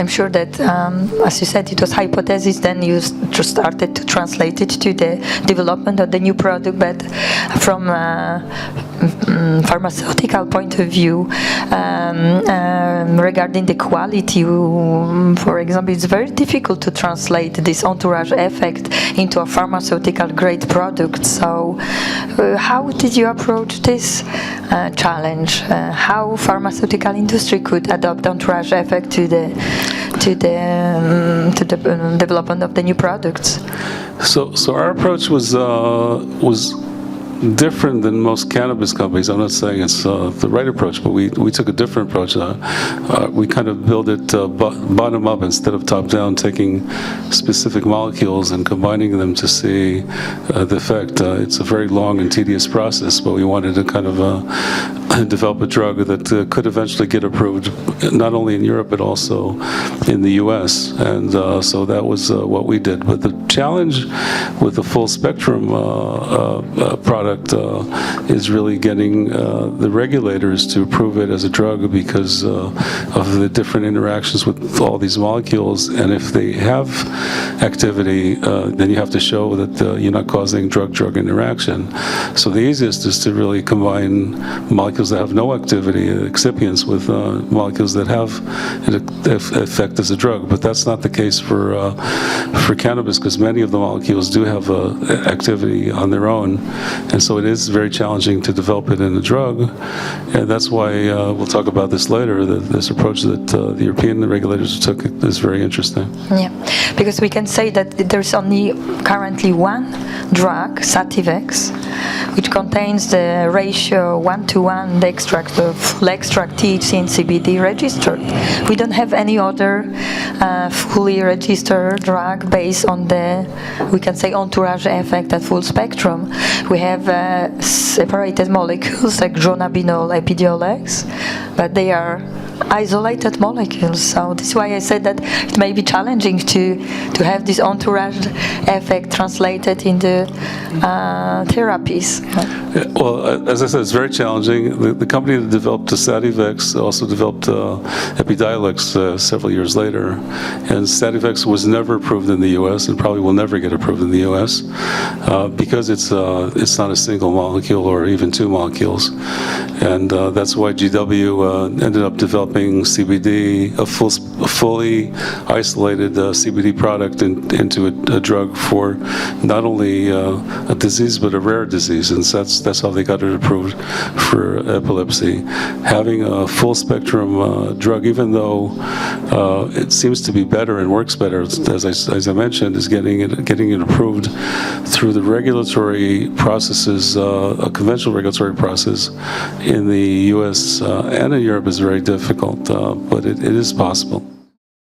I'm sure that, as you said, it was hypothesis, then you just started to translate it to the development of the new product, but from pharmaceutical point of view, regarding the quality, for example, it's very difficult to translate this entourage effect into a pharmaceutical grade product. So how did you approach this challenge? How pharmaceutical industry could adopt entourage effect to the development of the new products? So our approach was different than most cannabis companies. I'm not saying it's the right approach, but we took a different approach. We kind of build it bottom up instead of top down, taking specific molecules and combining them to see the effect. It's a very long and tedious process, but we wanted to kind of develop a drug that could eventually get approved, not only in Europe, but also in the US. And so that was what we did. But the challenge with the full spectrum product is really getting the regulators to approve it as a drug because of the different interactions with all these molecules. And if they have activity, then you have to show that you're not causing drug-drug interaction. So the easiest is to really combine molecules that have no activity, excipients, with molecules that have an effect as a drug. But that's not the case for cannabis, because many of the molecules do have activity on their own. And so it is very challenging to develop it in a drug. And that's why we'll talk about this later, that this approach that the European regulators took is very interesting. Yeah, because we can say that there's only currently one drug, Sativex, which contains the ratio 1:1, the extract of extract THC and CBD registered. We don't have any other fully registered drug based on the, we can say, entourage effect at full spectrum. We have separated molecules like dronabinol, epidiolex, but they are isolated molecules. So this is why I said that it may be challenging to have this entourage effect translated into therapies. Well, as I said, it's very challenging. The company that developed Sativex also developed Epidiolex several years later, and Sativex was never approved in the U.S. and probably will never get approved in the U.S. Because it's not a single molecule or even two molecules, and that's why GW ended up developing CBD, a fully isolated CBD product into a drug for not only a disease but a rare disease, and that's how they got it approved for epilepsy. Having a full spectrum drug, even though it seems to be better and works better, as I mentioned, is getting it approved through the regulatory processes, a conventional regulatory process in the U.S. and in Europe is very difficult, but it is possible.